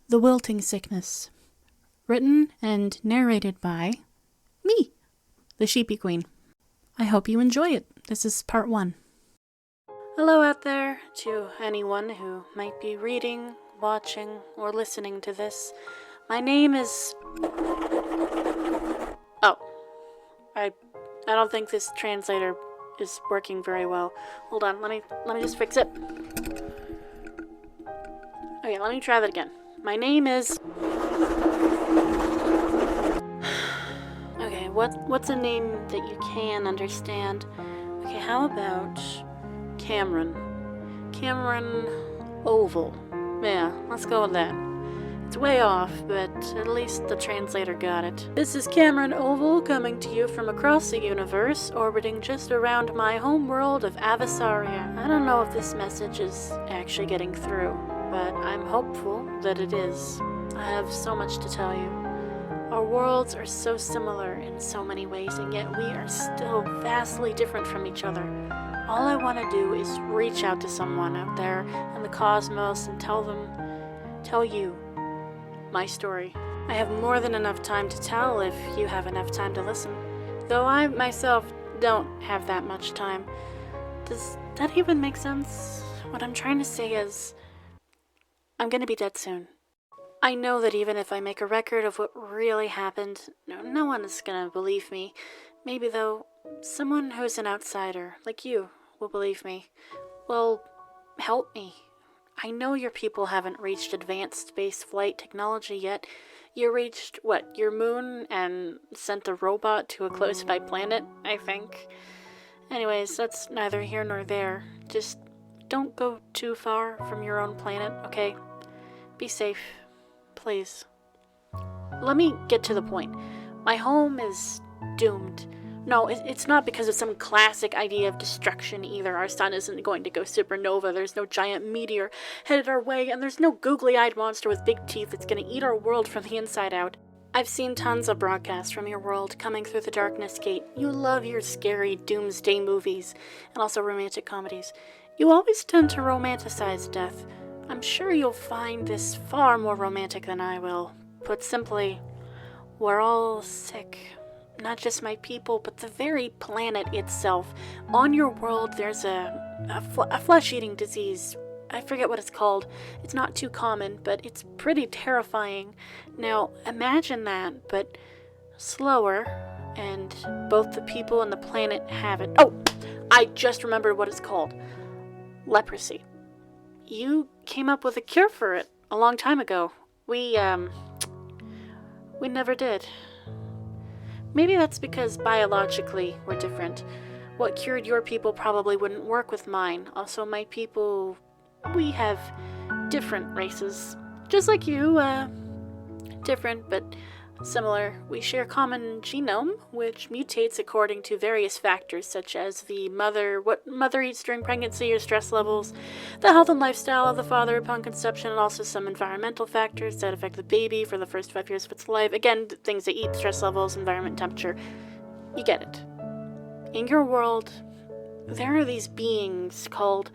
The Wilting Sickness. Written and narrated by me, the Sheepy Queen. I hope you enjoy it. This is part 1. Hello out there to anyone who might be reading, watching, or listening to this. My name is... I don't think this translator is working very well. Hold on, let me just fix it. Okay, let me try that again. My name is... Okay, what's a name that you can understand? Okay, how about Cameron? Cameron Oval. Yeah, let's go with that. It's way off, but at least the translator got it. This is Cameron Oval coming to you from across the universe, orbiting just around my home world of Avisaria. I don't know if this message is actually getting through, but I'm hopeful that it is. I have so much to tell you. Our worlds are so similar in so many ways, and yet we are still vastly different from each other. All I want to do is reach out to someone out there in the cosmos and tell you my story. I have more than enough time to tell if you have enough time to listen, though I myself don't have that much time. Does that even make sense? What I'm trying to say is, I'm gonna be dead soon. I know that even if I make a record of what really happened, no one is gonna believe me. Maybe, though, someone who's an outsider, like you, will believe me. Well, help me. I know your people haven't reached advanced space flight technology yet. You reached, your moon and sent a robot to a close-by planet, I think. Anyways, that's neither here nor there. Just don't go too far from your own planet, okay? Be safe. Please. Let me get to the point. My home is doomed. No, it's not because of some classic idea of destruction either. Our sun isn't going to go supernova, there's no giant meteor headed our way, and there's no googly-eyed monster with big teeth that's going to eat our world from the inside out. I've seen tons of broadcasts from your world coming through the darkness gate. You love your scary doomsday movies, and also romantic comedies. You always tend to romanticize death. I'm sure you'll find this far more romantic than I will. Put simply, we're all sick. Not just my people, but the very planet itself. On your world, there's a flesh-eating disease. I forget what it's called. It's not too common, but it's pretty terrifying. Now, imagine that, but slower, and both the people and the planet have it. Oh, I just remembered what it's called. Leprosy. You came up with a cure for it a long time ago. We never did. Maybe that's because biologically we're different. What cured your people probably wouldn't work with mine. Also, my people, we have different races. Just like you, different but similar. We share a common genome, which mutates according to various factors such as what mother eats during pregnancy or stress levels, the health and lifestyle of the father upon conception, and also some environmental factors that affect the baby for the first 5 years of its life. Again, things they eat, stress levels, environment, temperature. You get it. In your world, there are these beings called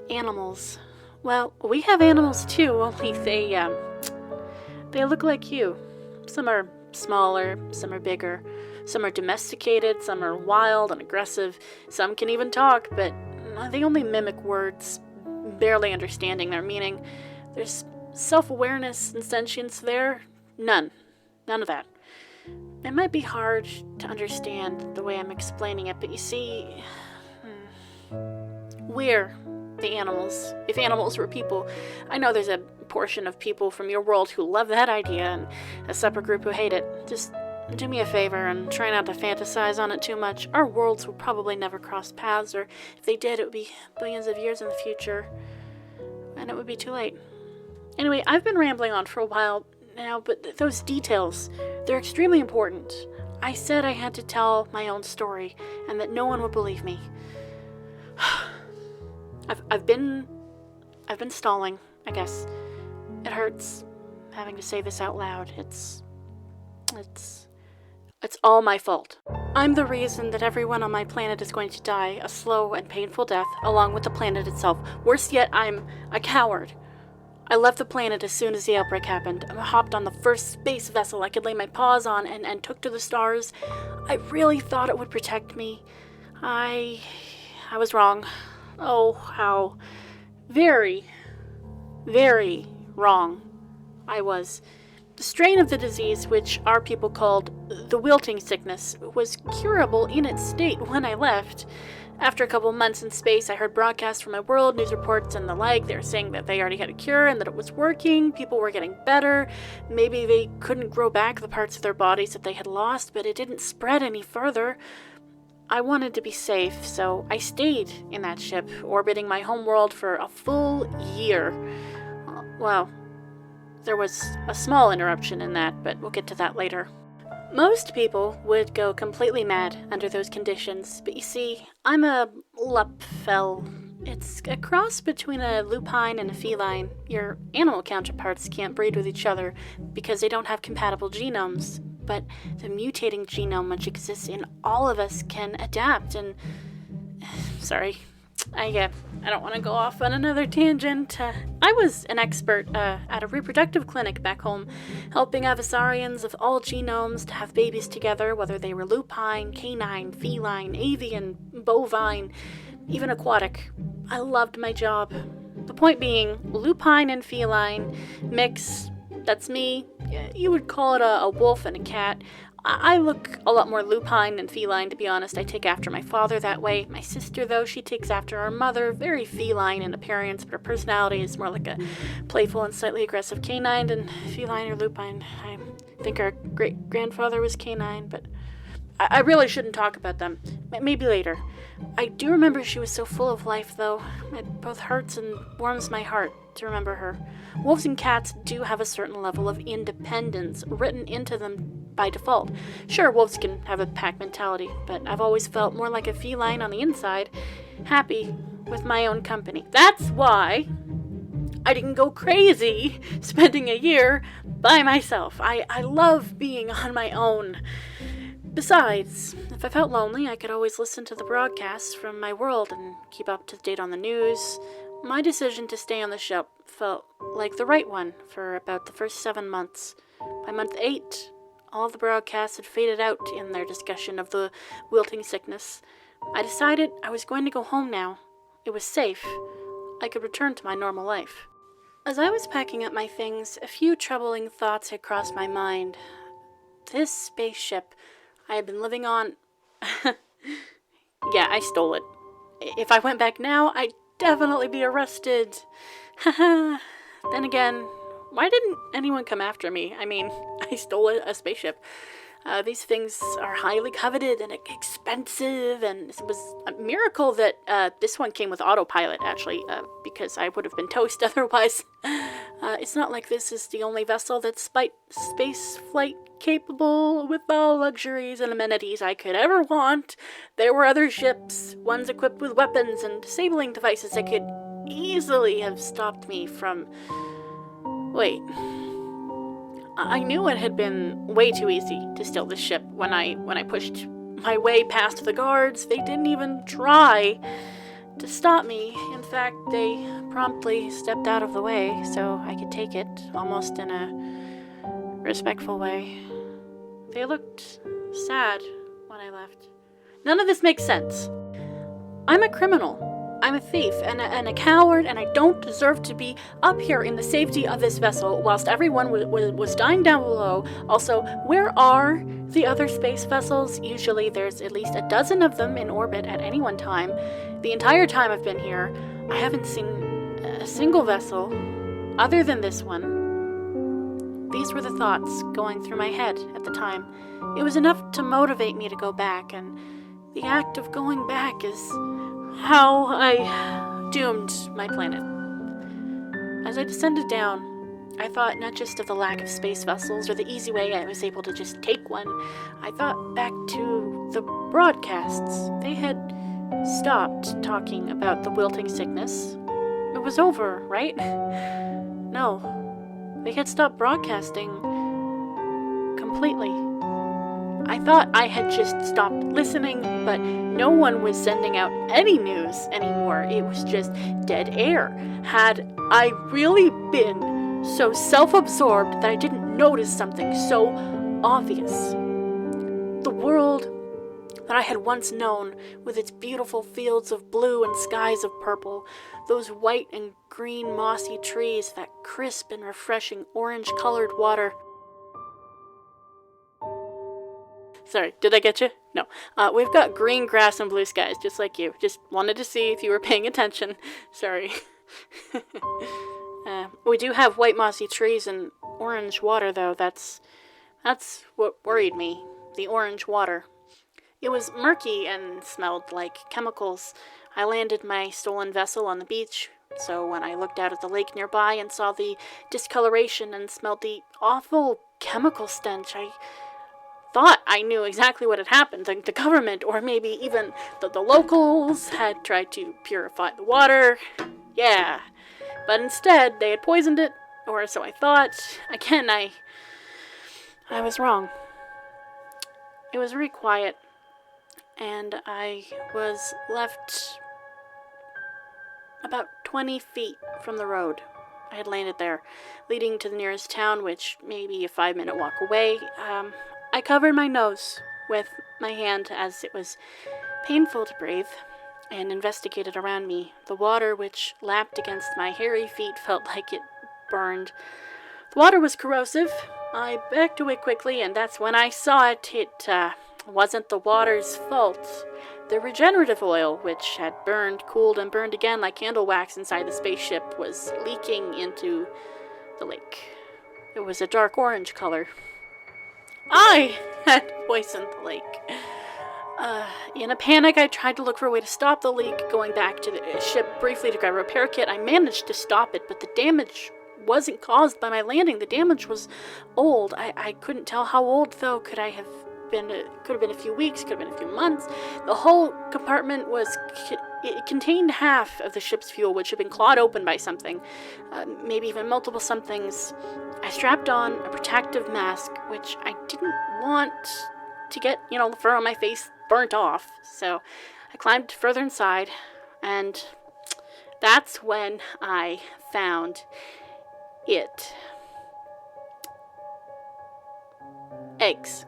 animals. Well, we have animals too, only they look like you. Some are smaller, some are bigger, some are domesticated, some are wild and aggressive, some can even talk, but they only mimic words, barely understanding their meaning. There's self-awareness and sentience there? None of that. It might be hard to understand the way I'm explaining it, but you see, we're the animals. If animals were people, I know there's a portion of people from your world who love that idea and a separate group who hate it. Just do me a favor and try not to fantasize on it too much. Our worlds will probably never cross paths, or if they did, it would be billions of years in the future, and it would be too late. Anyway, I've been rambling on for a while now, but those details, they're extremely important. I said I had to tell my own story, and that no one would believe me. I've been stalling, I guess. It hurts having to say this out loud. It's all my fault. I'm the reason that everyone on my planet is going to die a slow and painful death, along with the planet itself. Worse yet, I'm a coward. I left the planet as soon as the outbreak happened. I hopped on the first space vessel I could lay my paws on and took to the stars. I really thought it would protect me. I was wrong. Oh, how very, very wrong I was. The strain of the disease, which our people called the Wilting sickness, was curable in its state when I left. After a couple months in space, I heard broadcasts from my world, news reports and the like. They were saying that they already had a cure and that it was working. People were getting better. Maybe they couldn't grow back the parts of their bodies that they had lost, but it didn't spread any further. I wanted to be safe, so I stayed in that ship, orbiting my homeworld for a full year. Well, there was a small interruption in that, but we'll get to that later. Most people would go completely mad under those conditions, but you see, I'm a Lupfel. It's a cross between a lupine and a feline. Your animal counterparts can't breed with each other because they don't have compatible genomes, but the mutating genome which exists in all of us can adapt and... Sorry, I don't want to go off on another tangent. I was an expert at a reproductive clinic back home, helping Avasarians of all genomes to have babies together, whether they were lupine, canine, feline, avian, bovine, even aquatic. I loved my job. The point being, lupine and feline mix, that's me. You would call it a wolf and a cat. I look a lot more lupine than feline, to be honest. I take after my father that way. My sister, though, she takes after our mother. Very feline in appearance, but her personality is more like a playful and slightly aggressive canine than feline or lupine. I think our great-grandfather was canine, but I really shouldn't talk about them. Maybe later. I do remember she was so full of life, though. It both hurts and warms my heart to remember her. Wolves and cats do have a certain level of independence written into them by default. Sure, wolves can have a pack mentality, but I've always felt more like a feline on the inside, happy with my own company. That's why I didn't go crazy spending a year by myself. I love being on my own. Besides, if I felt lonely, I could always listen to the broadcasts from my world and keep up to date on the news. My decision to stay on the ship felt like the right one for about the first 7 months. By month 8, all the broadcasts had faded out in their discussion of the wilting sickness. I decided I was going to go home now. It was safe. I could return to my normal life. As I was packing up my things, a few troubling thoughts had crossed my mind. This spaceship I had been living on... Yeah, I stole it. If I went back now, I'd definitely be arrested. Haha. Then again, why didn't anyone come after me? I mean, I stole a spaceship. These things are highly coveted and expensive, and it was a miracle that this one came with autopilot, actually, because I would have been toast otherwise. It's not like this is the only vessel that's space flight capable with all luxuries and amenities I could ever want. There were other ships, ones equipped with weapons and disabling devices that could easily have stopped me from... Wait... I knew it had been way too easy to steal the ship when I pushed my way past the guards. They didn't even try to stop me. In fact, they promptly stepped out of the way so I could take it, almost in a respectful way. They looked sad when I left. None of this makes sense. I'm a criminal. I'm a thief and a coward, and I don't deserve to be up here in the safety of this vessel whilst everyone was dying down below. Also, where are the other space vessels? Usually there's at least a dozen of them in orbit at any one time. The entire time I've been here, I haven't seen a single vessel other than this one. These were the thoughts going through my head at the time. It was enough to motivate me to go back, and the act of going back is how I doomed my planet. As I descended down, I thought not just of the lack of space vessels or the easy way I was able to just take one. I thought back to the broadcasts. They had stopped talking about the wilting sickness. It was over, right? No, they had stopped broadcasting completely. I thought I had just stopped listening, but no one was sending out any news anymore. It was just dead air. Had I really been so self-absorbed that I didn't notice something so obvious? The world that I had once known, with its beautiful fields of blue and skies of purple, those white and green mossy trees, that crisp and refreshing orange-colored water. Sorry, did I get you? No. We've got green grass and blue skies, just like you. Just wanted to see if you were paying attention. Sorry. We do have white mossy trees and orange water, though. That's what worried me. The orange water. It was murky and smelled like chemicals. I landed my stolen vessel on the beach, so when I looked out at the lake nearby and saw the discoloration and smelled the awful chemical stench, I thought I knew exactly what had happened. The government, or maybe even the locals, had tried to purify the water. Yeah. But instead, they had poisoned it, or so I thought. Again, I was wrong. It was very quiet, and I was left about 20 feet from the road. I had landed there, leading to the nearest town, which may be a 5-minute walk away. I covered my nose with my hand as it was painful to breathe, and investigated around me. The water which lapped against my hairy feet felt like it burned. The water was corrosive. I backed away quickly, and that's when I saw it. It wasn't the water's fault. The regenerative oil, which had burned, cooled, and burned again like candle wax inside the spaceship, was leaking into the lake. It was a dark orange color. I had poisoned the lake. In a panic, I tried to look for a way to stop the leak, going back to the ship briefly to grab a repair kit. I managed to stop it, but the damage wasn't caused by my landing. The damage was old. I couldn't tell how old, though. Could have been a few weeks, could have been a few months. The whole compartment it contained half of the ship's fuel, which had been clawed open by something, maybe even multiple somethings. I strapped on a protective mask, which I didn't want to get, the fur on my face burnt off. So I climbed further inside, and that's when I found it. Eggs.